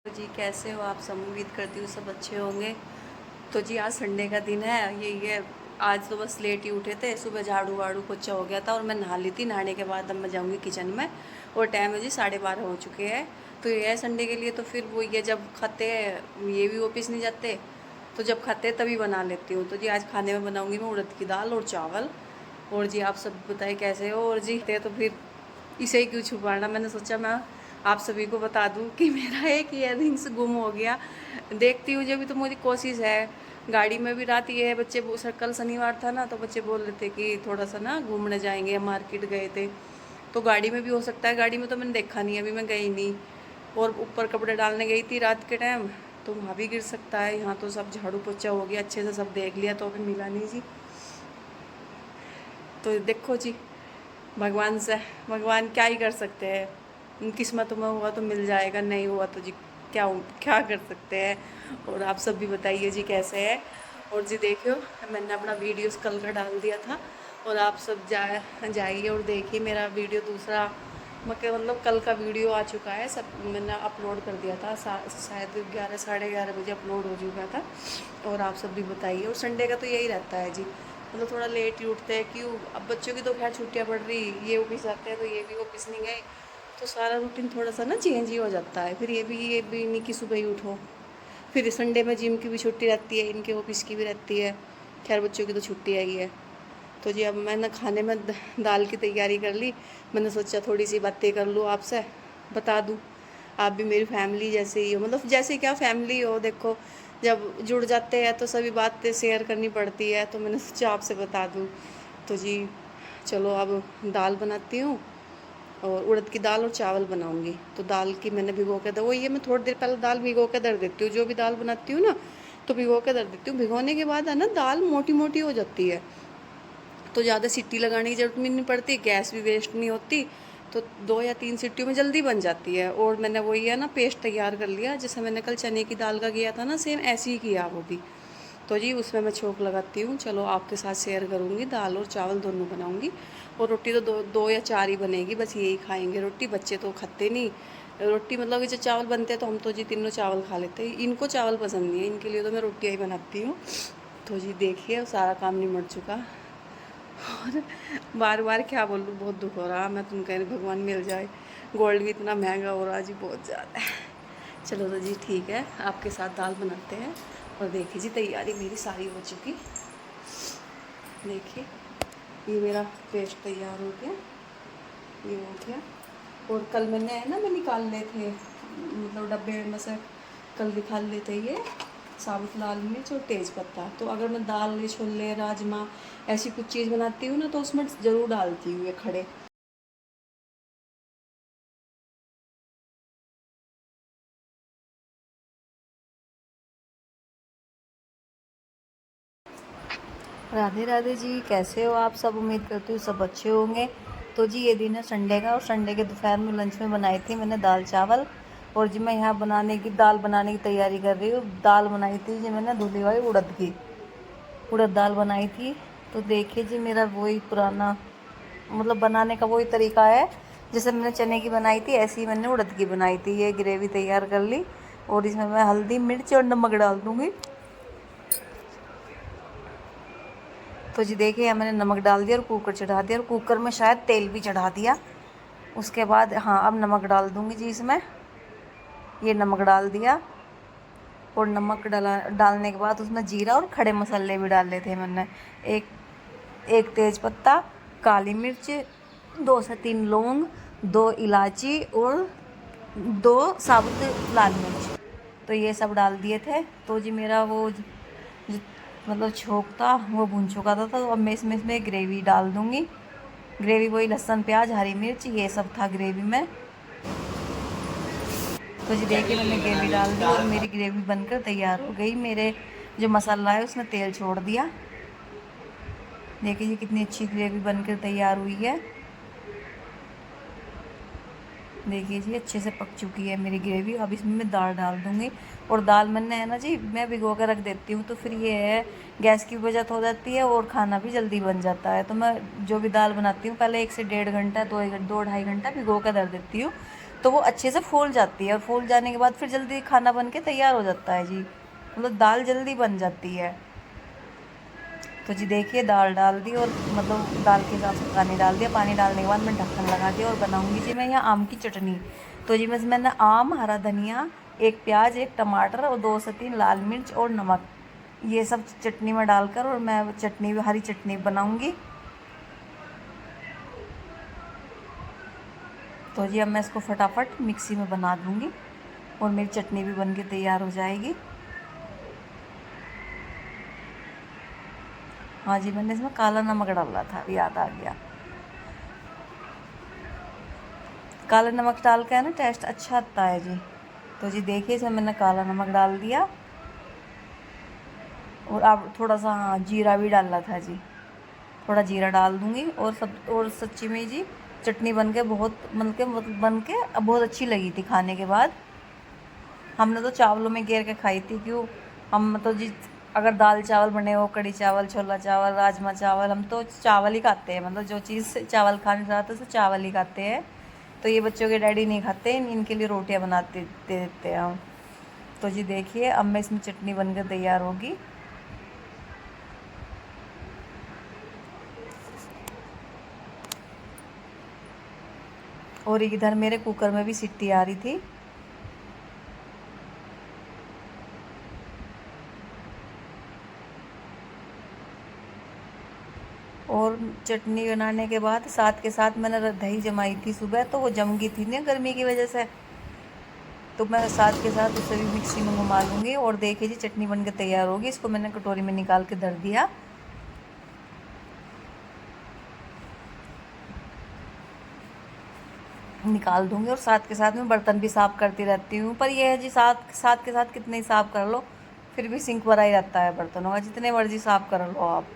जी कैसे हो आप सब। उम्मीद करती हूँ सब अच्छे होंगे। तो जी आज संडे का दिन है। ये आज तो बस लेट ही उठे थे। सुबह झाड़ू वाड़ू पोछा हो गया था और मैं नहा ली थी। नहाने के बाद अब मैं जाऊँगी किचन में और टाइम है जी 12:30 हो चुके हैं। तो ये है संडे के लिए। तो फिर वो ये जब खाते हैं ये भी ऑफिस नहीं जाते तो जब खाते हैं तभी बना लेती हूँ। तो जी आज खाने में बनाऊँगी मैं उड़द की दाल और चावल। और जी आप सब बताइए कैसे हो। और जी तो फिर इसे ही क्यों छुपाना, मैंने सोचा मैं आप सभी को बता दूं कि मेरा एक ईयररिंग्स गुम हो गया। देखती हूँ जब भी तो मेरी कोशिश है। गाड़ी में भी रात ये है बच्चे कल शनिवार था ना तो बच्चे बोल रहे थे कि थोड़ा सा ना घूमने जाएंगे, मार्केट गए थे। तो गाड़ी में भी हो सकता है। गाड़ी में तो मैंने देखा नहीं, अभी मैं गई नहीं। और ऊपर कपड़े डालने गई थी रात के टाइम तो वहाँ भी गिर सकता है। यहाँ तो सब झाड़ू पोछा हो गया, अच्छे से सब देख लिया तो अभी मिला नहीं जी। तो देखो जी भगवान से, भगवान क्या ही कर सकते हैं। किस्मत में हुआ तो मिल जाएगा, नहीं हुआ तो जी क्या क्या कर सकते हैं। और आप सब भी बताइए जी कैसे है। और जी देखियो मैंने अपना वीडियोस कल का डाल दिया था और आप सब जाइए और देखिए मेरा वीडियो दूसरा मतलब कल का वीडियो आ चुका है। सब मैंने अपलोड कर दिया था। शायद 11 11:30 बजे अपलोड हो चुका था। और आप सब भी बताइए। और संडे का तो यही रहता है जी, मतलब थोड़ा लेट ही उठते हैं। क्यों, अब बच्चों की तो खैर छुट्टियां पड़ रही, ये ऑफिस जाते हैं तो ये भी ऑफिस नहीं गए तो सारा रूटीन थोड़ा सा ना चेंज ही हो जाता है। फिर ये भी नहीं कि सुबह ही उठो। फिर संडे में जिम की भी छुट्टी रहती है, इनके ऑफिस की भी रहती है। खैर बच्चों की तो छुट्टी आई है। तो जी अब मैंने खाने में दाल की तैयारी कर ली। मैंने सोचा थोड़ी सी बातें कर लूँ आपसे, बता दूँ आप भी मेरी फैमिली जैसे ही हो। मतलब जैसे क्या फैमिली हो, देखो जब जुड़ जाते हैं तो सभी बातें शेयर करनी पड़ती है। तो मैंने सोचा आपसे बता दूँ। तो जी चलो अब दाल बनाती हूँ और उड़द की दाल और चावल बनाऊंगी। तो दाल की मैंने भिगो के वो ये मैं थोड़ी देर पहले दाल भिगो के धर देती हूँ। जो भी दाल बनाती हूँ ना तो भिगो के धर देती हूँ। भिगोने के बाद है ना दाल मोटी मोटी हो जाती है तो ज़्यादा सीटी लगाने की ज़रूरत भी नहीं पड़ती, गैस भी वेस्ट नहीं होती। तो 2 या 3 सीटियों में जल्दी बन जाती है। और मैंने वही है ना पेस्ट तैयार कर लिया, जैसे मैंने कल चने की दाल का किया था ना सेम ऐसे ही किया वो भी। तो जी उसमें मैं छोंक लगाती हूँ। चलो आपके साथ शेयर करूँगी। दाल और चावल दोनों बनाऊँगी। और रोटी तो दो या चार ही बनेगी, बस यही खाएंगे रोटी। बच्चे तो खाते नहीं रोटी, मतलब कि जो चावल बनते हैं तो हम तो जी तीनों चावल खा लेते हैं। इनको चावल पसंद नहीं है, इनके लिए तो मैं रोटियाँ ही बनाती हूँ। तो जी देखिए सारा काम निमट चुका। और बार बार क्या बोलूँ, बहुत दुख हो रहा। मैं तुम कह रही भगवान मिल जाए। गोल्ड भी इतना महंगा हो रहा जी, बहुत ज़्यादा है। चलो तो जी ठीक है, आपके साथ दाल बनाते हैं। और देखिए जी तैयारी मेरी सारी हो चुकी। देखिए ये मेरा पेस्ट तैयार हो गया, ये हो गया। और कल मैंने है ना मैं निकाल ले थे, मतलब डब्बे में से कल निकाल लेते ये साबुत लाल मिर्च और तेज़ पत्ता। तो अगर मैं दाल छोले राजमा ऐसी कुछ चीज़ बनाती हूँ ना तो उसमें ज़रूर डालती हूँ ये खड़े। राधे राधे जी, कैसे हो आप सब। उम्मीद करती हूँ सब अच्छे होंगे। तो जी ये दिन है संडे का और संडे के दोपहर में लंच में बनाई थी मैंने दाल चावल। और जी मैं यहाँ दाल बनाने की तैयारी कर रही हूँ। दाल बनाई थी जी मैंने धुली हुई उड़द दाल बनाई थी। तो देखिए जी मेरा वही पुराना मतलब बनाने का वही तरीका है, जैसे मैंने चने की बनाई थी ऐसी ही मैंने उड़द की बनाई थी। ये ग्रेवी तैयार कर ली और इसमें मैं हल्दी मिर्च और नमक डाल दूँगी। तो जी देखिए मैंने नमक डाल दिया और कुकर चढ़ा दिया और कुकर में शायद तेल भी चढ़ा दिया। उसके बाद हाँ अब नमक डाल दूँगी जी इसमें। ये नमक डाल दिया और नमक डालने के बाद उसमें जीरा और खड़े मसाले भी डाले थे मैंने। एक एक तेज पत्ता, काली मिर्च, 2 से 3 लौंग, 2 इलायची और 2 साबुत लाल मिर्च। तो ये सब डाल दिए थे। तो जी मेरा वो मतलब छोंक था वो भुन चुका था। तो अब मैं इसमें ग्रेवी डाल दूँगी। ग्रेवी वही लहसुन प्याज हरी मिर्च ये सब था ग्रेवी में। तो जी देखिए मैंने ग्रेवी डाल दी और मेरी ग्रेवी बनकर तैयार हो गई। मेरे जो मसाला है उसने तेल छोड़ दिया। देखिए जी कितनी अच्छी ग्रेवी बनकर तैयार हुई है। देखिए जी अच्छे से पक चुकी है मेरी ग्रेवी। अब इसमें मैं दाल डाल दूँगी। और दाल मैंने है ना जी मैं भिगो कर रख देती हूँ तो फिर ये है गैस की बचत हो जाती है और खाना भी जल्दी बन जाता है। तो मैं जो भी दाल बनाती हूँ पहले 1 से 1.5 घंटा 2 2 ढाई घंटा भिगो कर रख देती हूँ। तो वो अच्छे से फूल जाती है, और फूल जाने के बाद फिर जल्दी खाना बन के तैयार हो जाता है जी। मतलब दाल जल्दी बन जाती है। तो जी देखिए दाल डाल दी, और मतलब दाल के हिसाब से पानी डाल दिया। पानी डालने के बाद मैं ढक्कन लगा दिया, और बनाऊंगी जी मैं यहाँ आम की चटनी। तो जी मैंने आम, हरा धनिया, एक प्याज, एक टमाटर और 2 से 3 लाल मिर्च और नमक, ये सब चटनी में डालकर और मैं चटनी, हरी चटनी बनाऊंगी। तो जी अब मैं इसको फटाफट मिक्सी में बना दूंगी, और मेरी चटनी भी बन के तैयार हो जाएगी। हाँ जी, मैंने इसमें काला नमक डाला था, याद आ गया। काला नमक डाल के है ना टेस्ट अच्छा आता है जी। तो जी देखिए इसमें मैंने काला नमक डाल दिया, और अब थोड़ा सा जीरा भी डाला था जी, थोड़ा जीरा डाल दूंगी। और सच्ची में जी चटनी बन के बहुत अच्छी लगी थी खाने के बाद। हमने तो चावलों में घेर के खाई थी, क्यों हम तो जी अगर दाल चावल बने हो, कड़ी चावल, छोला चावल, राजमा चावल, हम तो चावल ही खाते हैं। मतलब जो चीज़ चावल खाने जाते हैं तो चावल ही खाते हैं। तो ये बच्चों के डैडी नहीं खाते, इनके लिए रोटियां बनाते दे देते हैं हम। तो जी देखिए अब मैं इसमें चटनी बनकर तैयार होगी। और इधर मेरे कुकर में भी सीटी आ रही थी। और चटनी बनाने के बाद साथ के साथ मैंने दही जमाई थी सुबह, तो वो जम गई थी ना गर्मी की वजह से। तो मैं साथ के साथ उसे भी मिक्सी में घुमा लूँगी। और देखिए जी चटनी बनकर तैयार होगी। इसको मैंने कटोरी में निकाल के धर दिया। निकाल दूंगी, और साथ के साथ में बर्तन भी साफ़ करती रहती हूँ। पर यह है जी साथ साथ के साथ कितने ही साफ़ कर लो, फिर भी सिंक भरा ही रहता है बर्तनों का, जितने मर्जी साफ़ कर लो आप।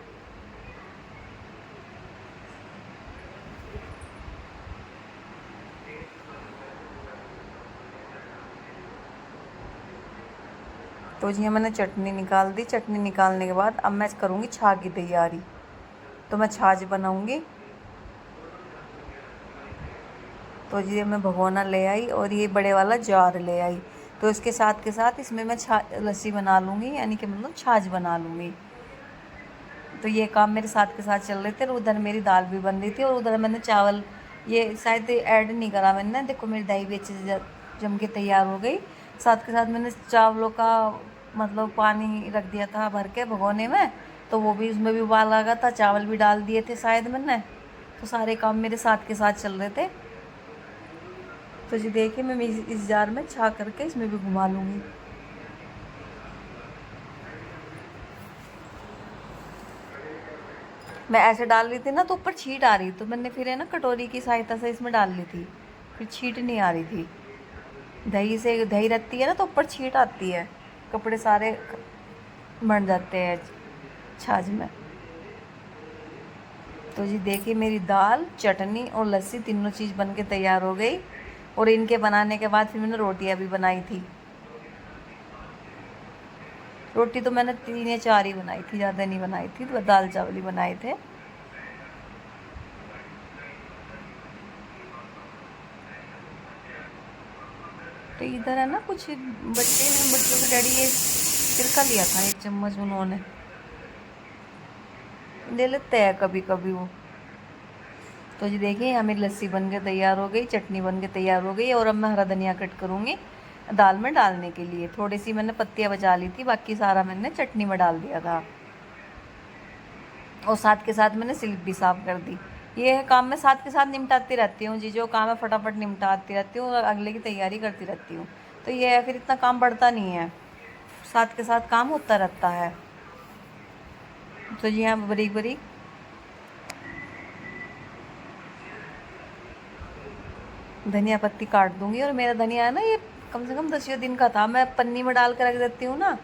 तो जी मैंने चटनी निकाल दी। चटनी निकालने के बाद अब मैं करूँगी छाछ की तैयारी। तो मैं छाछ बनाऊँगी। तो जी मैं भगोना ले आई, और ये बड़े वाला जार ले आई। तो इसके साथ के साथ इसमें मैं लस्सी बना लूँगी, यानी कि मतलब छाछ बना लूँगी। तो ये काम मेरे साथ के साथ चल रहे थे, और उधर मेरी दाल भी बन रही थी, और उधर मैंने चावल, ये शायद ऐड नहीं करा मैंने। देखो मेरी दही भी अच्छे से जम के तैयार हो गई। साथ के साथ मैंने चावलों का मतलब पानी रख दिया था भर के भगोने में, तो वो भी, उसमें भी उबाल आ गया था। चावल भी डाल दिए थे शायद मैंने। तो सारे काम मेरे साथ के साथ चल रहे थे। तो जी देखिए मैं इस जार में छा करके इसमें भी घुमा लूँगी। मैं ऐसे डाल रही थी ना तो ऊपर छींट आ रही, तो मैंने फिर है ना कटोरी की सहायता से इसमें डाल ली थी, फिर छींट नहीं आ रही थी। दही से, दही रहती है ना तो ऊपर छींट आती है, कपड़े सारे बन जाते हैं छाछ में। तो जी देखिए मेरी दाल, चटनी और लस्सी तीनों चीज़ बन के तैयार हो गई। और इनके बनाने के बाद फिर मैंने रोटियां भी बनाई थी। रोटी तो मैंने 3 या 4 ही बनाई थी, ज़्यादा नहीं बनाई थी, तो दाल चावल ही बनाए थे। तो इधर है ना कुछ बच्चों के डैडी ये सिरका लिया था 1 चम्मच, उन्होंने ले लेते हैं कभी कभी वो। तो जी देखिए यहाँ मेरी लस्सी बन के तैयार हो गई, चटनी बन के तैयार हो गई। और अब मैं हरा धनिया कट करूँगी दाल में डालने के लिए। थोड़ी सी मैंने पत्तियाँ बचा ली थी, बाकी सारा मैंने चटनी में डाल दिया था। और साथ के साथ मैंने सिल्क भी साफ़ कर दी। ये है काम मैं साथ के साथ निपटाती रहती हूँ जी, जो काम है फटाफट निपटाती रहती हूँ, और अगले की तैयारी करती रहती हूँ। तो ये है फिर इतना काम बढ़ता नहीं है, साथ के साथ काम होता रहता है। तो जी यहाँ बारीक बारीक धनिया पत्ती काट दूंगी। और मेरा धनिया है ना ये कम से कम 10 दिन का था, मैं पन्नी में डाल कर रख देती हूँ ना,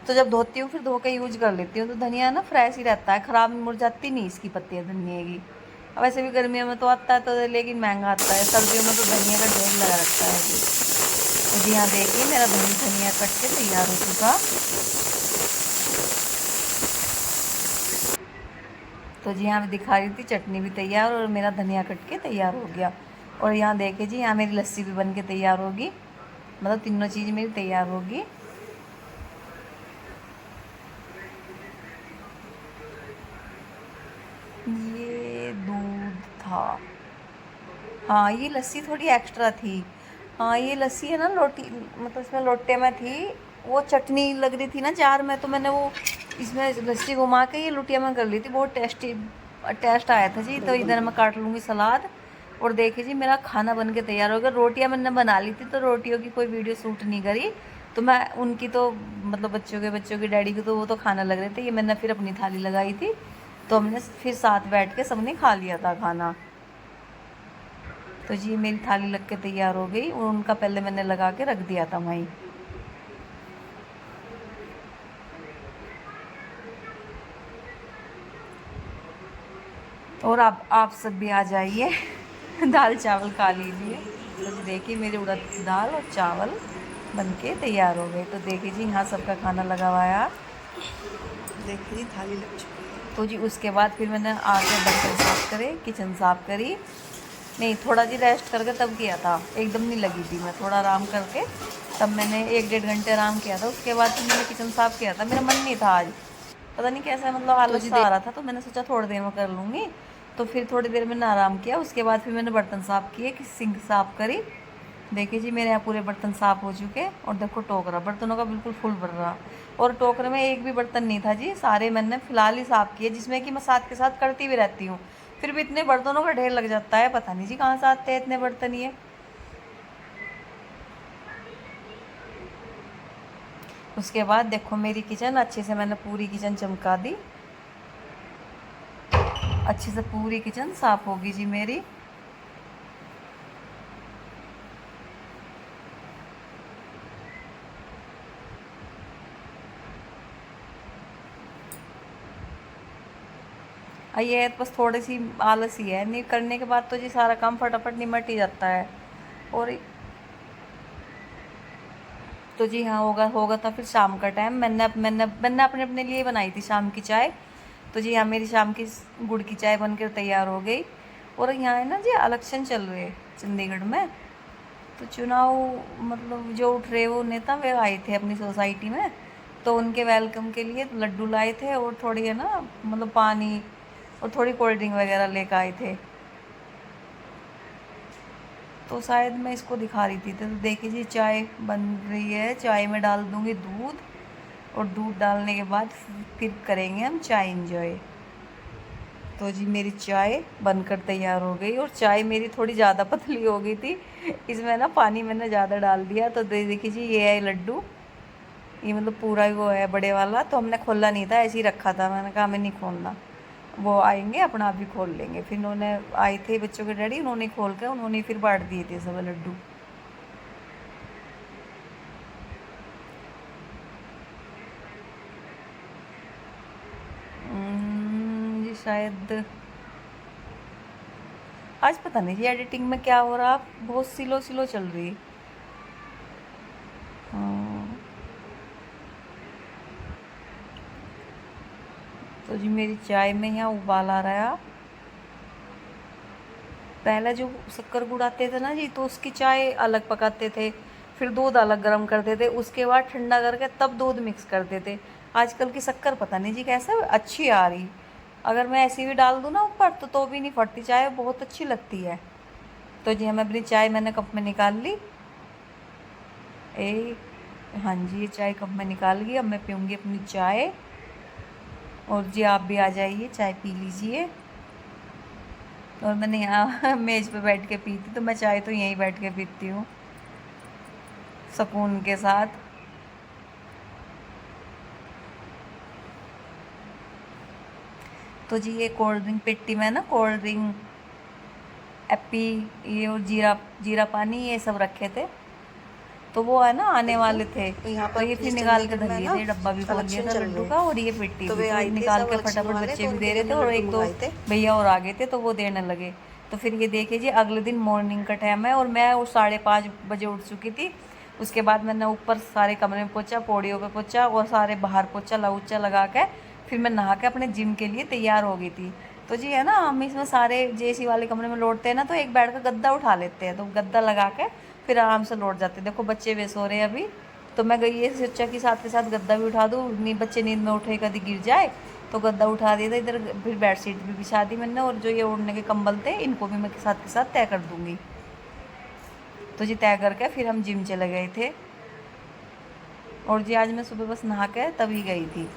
तो जब धोती हूँ फिर धो के यूज कर लेती हूँ। तो धनिया ना फ्रेश ही रहता है, ख़राब मुरझाती नहीं इसकी पत्तियाँ धनिया की। अब वैसे भी गर्मियों में तो आता है, तो लेकिन महंगा आता है, सर्दियों में तो धनिया का ढेर लगा रखता है जी। तो जी यहाँ देखिए मेरा धनिया कट के तैयार हो चुका। तो जी यहाँ मैं दिखा रही थी चटनी भी तैयार, और मेरा धनिया कट के तैयार हो गया। और यहाँ देखे जी, यहाँ मेरी लस्सी भी बन के तैयार होगी, मतलब तीनों चीज़ मेरी तैयार होगी। ये दूध था, हाँ ये लस्सी थोड़ी एक्स्ट्रा थी। हाँ ये लस्सी है ना लोटी, मतलब इसमें लोटे में थी, वो चटनी लग रही थी ना जार में, तो मैंने वो इसमें लस्सी घुमा के ये लुटिया में कर ली थी। बहुत टेस्टी टेस्ट आया था जी। तो इधर मैं काट लूँगी सलाद, और देखिए जी मेरा खाना बन के तैयार हो गया। रोटियाँ मैंने बना ली थी, तो रोटियों की कोई वीडियो शूट नहीं करी, तो मैं उनकी तो मतलब बच्चों के डैडी की तो वो तो खाना लग रहे थे, ये मैंने फिर अपनी थाली लगाई थी, तो हमने फिर साथ बैठ के सबने खा लिया था खाना। तो जी मेरी थाली लग के तैयार हो गई, और उनका पहले मैंने लगा के रख दिया था वहीं। और आप सब भी आ जाइए दाल चावल खा लीजिए। तो जी देखिए मेरी उड़द की दाल और चावल बन के तैयार हो गए। तो देखिए जी यहाँ सबका खाना लगा हुआ है, देखिए जी थाली लग चुकी है। तो जी उसके बाद फिर मैंने आके बर्तन साफ करे, किचन साफ करी, नहीं थोड़ा जी रेस्ट करके तब किया था, एकदम नहीं लगी थी, मैं थोड़ा आराम करके तब मैंने 1-1.5 घंटे आराम किया था। उसके बाद फिर मैंने किचन साफ़ किया था। मेरा मन नहीं था आज, पता नहीं कैसा, मतलब आलस सा आ रहा था, तो मैंने सोचा थोड़ी देर में कर लूँगी। तो फिर थोड़ी देर मैंने आराम किया, उसके बाद फिर मैंने बर्तन साफ़ किए, कि सिंक साफ़ करी। देखिए जी मेरे यहाँ पूरे बर्तन साफ़ हो चुके, और देखो टोकरा बर्तनों का बिल्कुल फुल भर रहा, और टोकरे में एक भी बर्तन नहीं था जी, सारे मैंने फ़िलहाल ही साफ़ किए, जिसमें कि मैं साथ के साथ करती भी रहती हूँ। फिर भी इतने बर्तनों का ढेर लग जाता है, पता नहीं जी कहाँ से आते हैं इतने बर्तन ये। उसके बाद देखो मेरी किचन अच्छे से मैंने पूरी किचन चमका दी, अच्छे से पूरी किचन साफ होगी जी मेरी। ये बस थोड़ी सी आलस ही है, नहीं करने के बाद तो जी सारा काम फटाफट निमट ही जाता है। और तो जी हाँ होगा होगा था फिर शाम का टाइम, मैंने अपने अपने लिए बनाई थी शाम की चाय। तो जी हाँ मेरी शाम की गुड़ की चाय बनकर तैयार हो गई। और यहाँ है ना जी इलेक्शन चल रहे चंडीगढ़ में, तो चुनाव मतलब जो उठ रहे वो नेता वे आए थे अपनी सोसाइटी में, तो उनके वेलकम के लिए लड्डू लाए थे, और थोड़ी है ना मतलब पानी और थोड़ी कोल्ड ड्रिंक वगैरह लेकर आए थे। तो शायद मैं इसको दिखा रही थी, तो देखिए जी चाय बन रही है, चाय में डाल दूँगी दूध, और दूध डालने के बाद फिर करेंगे हम चाय इंजॉय। तो जी मेरी चाय बनकर तैयार हो गई, और चाय मेरी थोड़ी ज़्यादा पतली हो गई थी, इसमें ना पानी मैंने ज़्यादा डाल दिया। तो देखिए जी ये है लड्डू, ये मतलब पूरा ही वो है बड़े वाला, तो हमने खोला नहीं था, ऐसे ही रखा था, मैंने कहा हमें नहीं खोलना, वो आएंगे अपना आप ही खोल लेंगे। फिर उन्होंने आए थे बच्चों के डैडी, उन्होंने खोल के उन्होंने फिर बांट दिए थे सब लड्डू। जी शायद आज पता नहीं जी एडिटिंग में क्या हो रहा, बहुत स्लो स्लो चल रही। तो जी मेरी चाय में यहाँ उबाल आ रहा है। पहले जो शक्कर गुड़ आते थे ना जी, तो उसकी चाय अलग पकाते थे, फिर दूध अलग गर्म करते थे, उसके बाद ठंडा करके तब दूध मिक्स करते थे। आजकल की शक्कर पता नहीं जी कैसे अच्छी आ रही, अगर मैं ऐसी भी डाल दूँ ना ऊपर तो भी नहीं फटती, चाय बहुत अच्छी लगती है। तो जी हमें अपनी चाय मैंने कप में निकाल ली, हाँ जी ये चाय कप में निकाल गई, अब मैं पीऊँगी अपनी चाय। और जी आप भी आ जाइए चाय पी लीजिए। और मैंने यहाँ मेज़ पे बैठ के पी थी, तो मैं चाय तो यहीं बैठ के पीती हूँ सुकून के साथ। तो जी ये कोल्ड ड्रिंक पेटी में ना कोल्ड ड्रिंक एप्पी ये और जीरा जीरा पानी ये सब रखे थे, तो वो है ना आने वाले थे, तो ये फिर निकाल के धर लिए थे, डब्बा भी खोल दिया था लड्डू का, और ये पेटी तो निकाल के फटाफट बच्चे भी दे रहे थे, और एक दो भैया और आ गए थे तो वो देने लगे। तो फिर ये देखिए जी अगले दिन मॉर्निंग का टाइम है, और मैं उस 5:30 बजे उठ चुकी थी। उसके बाद मैंने ऊपर सारे कमरे में पोछा, पौड़ियों पे पोछा, और सारे बाहर पोछा लाउचा लगा के फिर मैं नहा के अपने जिम के लिए तैयार हो गई थी। तो जी है ना, हम इसमें सारे जेसी वाले कमरे में लौटते हैं ना, तो एक बेड का गद्दा उठा लेते हैं, तो गद्दा लगा के फिर आराम से लौट जाते हैं। देखो बच्चे वे सो रहे हैं अभी, तो मैं गई ये सोचा कि साथ के साथ गद्दा भी उठा दूँ, बच्चे नींद में उठे कभी गिर जाए, तो गद्दा उठा दिया था इधर। फिर बेडशीट भी बिछा दी मैंने, और जो ये ओढ़ने के कंबल थे इनको भी मैं के साथ तय कर दूँगी। तो जी तय करके फिर हम जिम चले गए थे। और जी आज मैं सुबह बस नहा के तभी गई थी।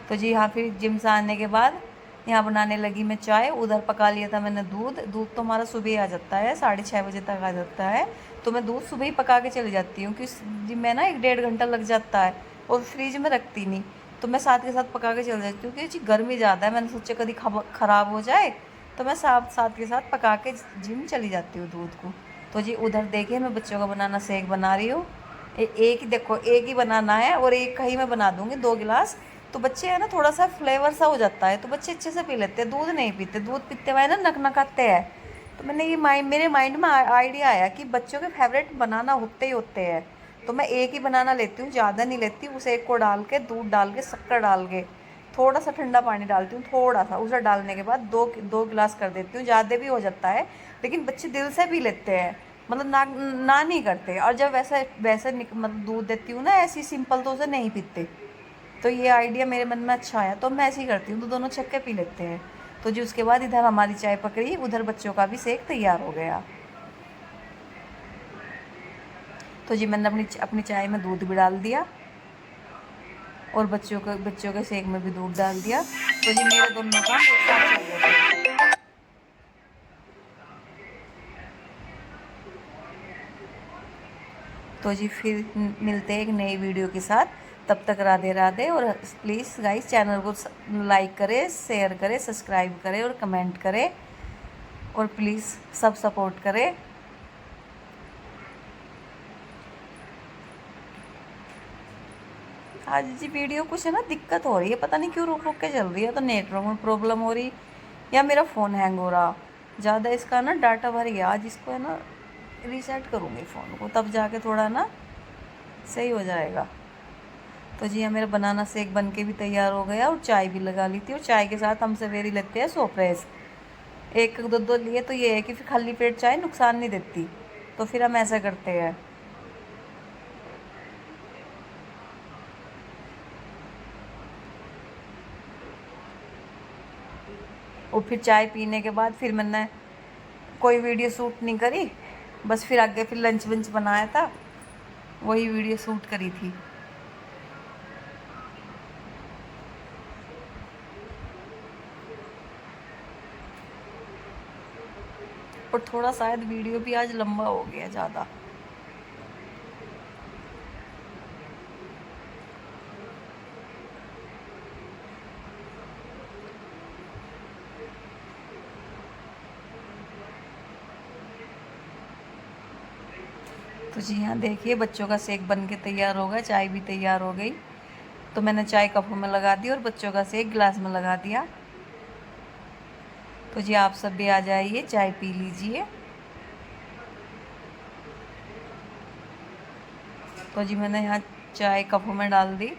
तो जी हाँ, फिर जिम से आने के बाद यहाँ बनाने लगी मैं चाय। उधर पका लिया था मैंने दूध। दूध तो हमारा सुबह ही आ जाता है, 6:30 बजे तक आ जाता है। तो मैं दूध सुबह ही पका के चली जाती हूँ, क्योंकि जिम में ना 1-1.5 घंटा लग जाता है, और फ्रिज में रखती नहीं। तो मैं साथ के साथ पका के चली जाती हूँ, क्योंकि गर्मी ज़्यादा है। मैंने सोचा कभी ख़राब हो जाए, तो मैं साथ के साथ पका के जिम चली जाती हूँ दूध को। तो जी उधर देखिए मैं बच्चों का बनाना शेक बना रही हूँ। एक ही देखो, एक ही बनाना है, और एक का ही मैं बना दूँगी 2 गिलास। तो बच्चे है ना, थोड़ा सा फ्लेवर सा हो जाता है, तो बच्चे अच्छे से पी लेते हैं। दूध नहीं पीते, दूध पीते हुए ना नकनकाते हैं। तो मैंने ये मेरे माइंड में आइडिया आया कि बच्चों के फेवरेट बनाना होते ही होते हैं। तो मैं एक ही बनाना लेती हूँ, ज़्यादा नहीं लेती। उस एक को डाल के, दूध डाल के, शक्कर डाल के, थोड़ा सा ठंडा पानी डालती हूँ, थोड़ा सा उसे डालने के बाद 2 गिलास कर देती हूँ। ज़्यादा भी हो जाता है, लेकिन बच्चे दिल से पी लेते हैं, मतलब ना नहीं करते। और जब वैसे वैसे मतलब दूध देती हूँ ना ऐसी सिंपल, तो उसे नहीं पीते। तो ये आइडिया मेरे मन में अच्छा आया, तो मैं ऐसे ही करती हूँ, तो दोनों छक्के पी लेते हैं। तो जी उसके बाद इधर हमारी चाय पकड़ी, उधर बच्चों का भी शेक तैयार हो गया। तो जी मैंने अपनी चाय में दूध भी डाल दिया, और बच्चों के शेक में भी दूध डाल दिया। तो जी मेरे दोनों काम एक साथ चल रहे थे। तो जी फिर मिलते हैं एक नई वीडियो के साथ। तब तक राधे राधे। और प्लीज़ गाइस चैनल को लाइक करें, शेयर करें, सब्सक्राइब करें और कमेंट करें, और प्लीज़ सब सपोर्ट करें। आज जी वीडियो कुछ है ना दिक्कत हो रही है, पता नहीं क्यों रुक रुक के चल रही है। तो नेटवर्क में प्रॉब्लम हो रही, या मेरा फ़ोन हैंग हो रहा ज़्यादा। इसका ना डाटा भर गया, आज इसको है ना रीसेट करूँगी फ़ोन को, तब जाके थोड़ा ना सही हो जाएगा। तो जी हाँ, मेरा बनाना शेक बन के भी तैयार हो गया, और चाय भी लगा ली थी। और चाय के साथ हम सवेरे लेते हैं सोफ्रेश, 1-2 लिए। तो ये है कि फिर खाली पेट चाय नुकसान नहीं देती, तो फिर हम ऐसा करते हैं। और फिर चाय पीने के बाद फिर मैंने कोई वीडियो शूट नहीं करी, बस फिर आगे फिर लंच वंच बनाया था, वही वीडियो शूट करी थी। और थोड़ा शायद वीडियो भी आज लंबा हो गया ज़्यादा। तो जी हाँ देखिए, बच्चों का शेक बन के तैयार हो गया, चाय भी तैयार हो गई। तो मैंने चाय कपों में लगा दी, और बच्चों का शेक गिलास में लगा दिया। तो जी आप सब भी आ जाइए, चाय पी लीजिए। तो जी मैंने यहाँ चाय कपों में डाल दी।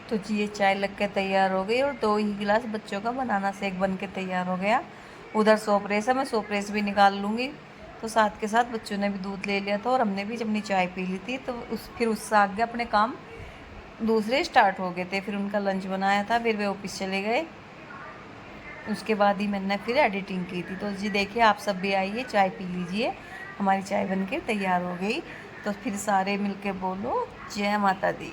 तो जी ये चाय लग के तैयार हो गई, और 2 ही गिलास बच्चों का बनाना शेक बन के तैयार हो गया। उधर सोप्रेस है, मैं सोप्रेस भी निकाल लूँगी। तो साथ के साथ बच्चों ने भी दूध ले लिया था, और हमने भी अपनी चाय पी ली थी। तो फिर उससे आगे अपने काम दूसरे स्टार्ट हो गए थे। फिर उनका लंच बनाया था, फिर वे ऑफिस चले गए। उसके बाद ही मैंने फिर एडिटिंग की थी। तो जी देखिए आप सब भी आइए, चाय पी लीजिए। हमारी चाय बन के तैयार हो गई। तो फिर सारे मिलके बोलो जय माता दी।